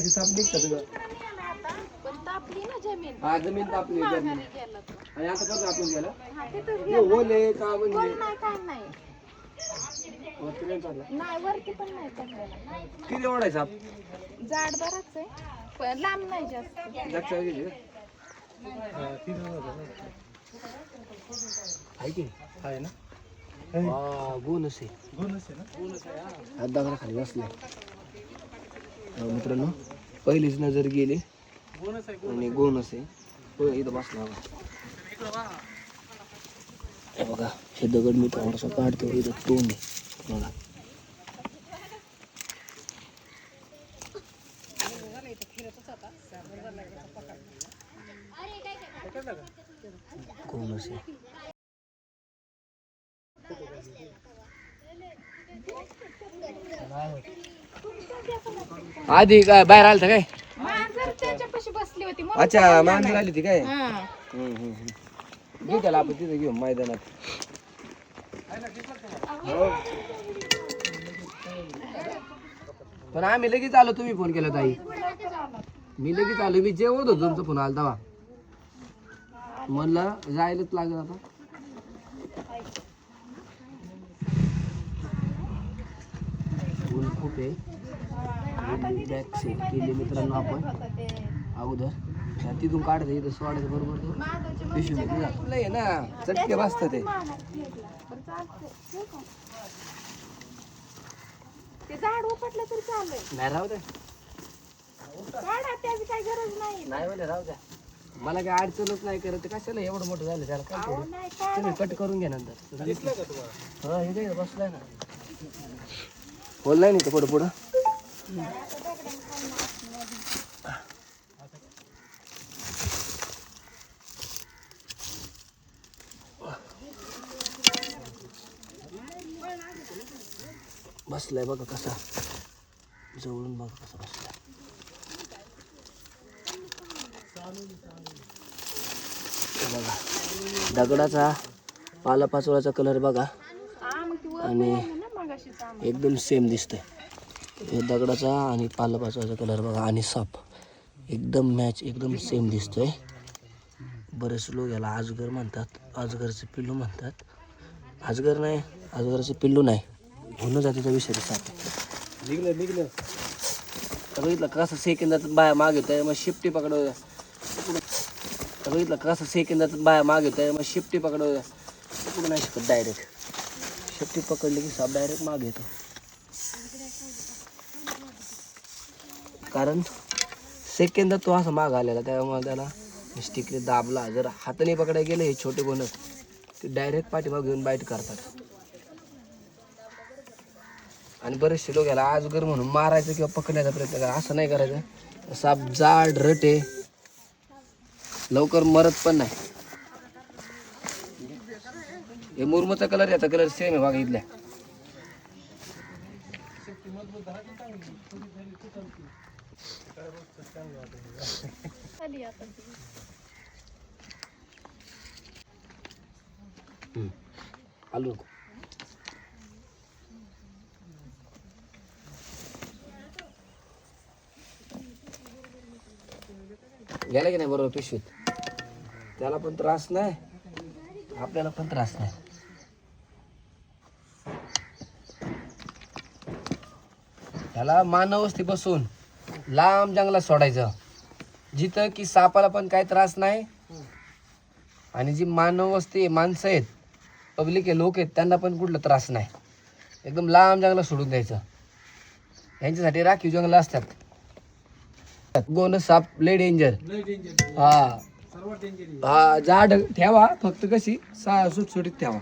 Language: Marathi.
साप निघतात ग. पण तापली ना जमीन. हा जमीन तापली माघारी जमीन. गेला तो. आणि आता कसं आपण गेला हा, तिथंच हे गेला. ओले का कोण म्हणजे नाही काय नाही. वरती नाही चालला. नाही वरती पण नाही पडलेला. किती एवढा आहे साप? जाड बराच आहे. पण लांब नाही जास्त. लक्षात गेली आहे की आहे ना. गोनस आहे दगडा खाली बसलाय. मित्रांनो पहिलीच नजर गेली आणि गोनस आहे. इथं बसला बघा. हे दगड मी थोडासा काढतो. इथं तोंड आहे बघा. गोनस आहे. आधी काय बाहेर आलं काय? मांजर त्याच्यापाशी बसली होती म्हणून अच्छा मांजर आली ती काय? हा. घेऊ त्याला आपण तिथे घेऊ मैदानात. पण आम्ही लगेच आलो. तुम्ही फोन केला ताई. मी लगेच आलो. मी जेवत होतो तुमचा फोन आला तेव्हा. म्हणलं जायलाच लागेल आता. ऊन खूप आहे. बॅक सेट केली मित्रांनो आपण अगोदर. तिथून काढायचं इथं सोडायचं बरोबर. पिशवी आहे ना चटके बसतं ते. ते झाड उपटलं तरी चालेल. नाही राहू द्या. काढा त्याची काही गरज नाही. नाही म्हणजे राहू द्या. मला काय अडचणच नाही करत. कशाला एवढं मोठं झालं त्याला काय अहो, करू? नाही काढा. तुम्ही कट करून घ्या नंतर. हा हे काय बसलाय ना. बोललाय नाही तर पुढं पुढं. बसलाय बघा कसा. जवळून बघा कसा बसलाय. बघा दगडाचा पालापाचोळाचा कलर बघा आणि एकदम सेम दिसतंय. हे दगडाचा आणि पालापाचोळाचा कलर बघा आणि साप एकदम मॅच एकदम सेम दिसतोय. बरेच लोक याला अजगर म्हणतात. अजगरचे पिल्लू म्हणतात. अजगर नाही, अजगरचे पिल्लू नाही, म्हणून जातीचा विषय साप. निघलं बघितलं कसं सेकंदात बाया माग येत आहे. मग शिफ्टी पकडव. बघितलं कसं सेकंदात बाया माग येत आहे. मग शिफ्टी पकडव. पुढे नाही शकत. डायरेक्ट शिफ्टी पकडली की साप डायरेक्ट माग येतो. कारण सेकंदात तो असा माग आलेला. त्यामुळे त्याला मिस्टेकली दाबला. जर हाताने पकडायला गेले हे छोटे गोण ते डायरेक्ट पाठीमाग घेऊन बाईट करतात. आणि बरेचसे लोक याला अजगर म्हणून मारायचं किंवा पकडण्याचा प्रयत्न करा. असं नाही करायचं. साप जाड रटे लवकर मरत पण नाही. हे मुरमचा कलर याचा कलर सेम आहे बघा इथल्या. आलू गेला की नाही बरोबर पिशवीत. त्याला पण त्रास नाही, आपल्याला पण त्रास नाही. त्याला मानवस्ती बसून लांब जंगलात सोडायचं जिथं की सापाला पण काही त्रास नाही. आणि जी मानवस्ती माणसं आहेत, पब्लिक आहे, लोक आहेत, त्यांना पण कुठला त्रास नाही. एकदम लांब जंगलात सोडून द्यायचं. यांच्यासाठी राखीव जंगल असतात. गोन साप लय डेंजर. हा हा जाड ठेवा फक्त कशी सुटसुटीत ठेवा.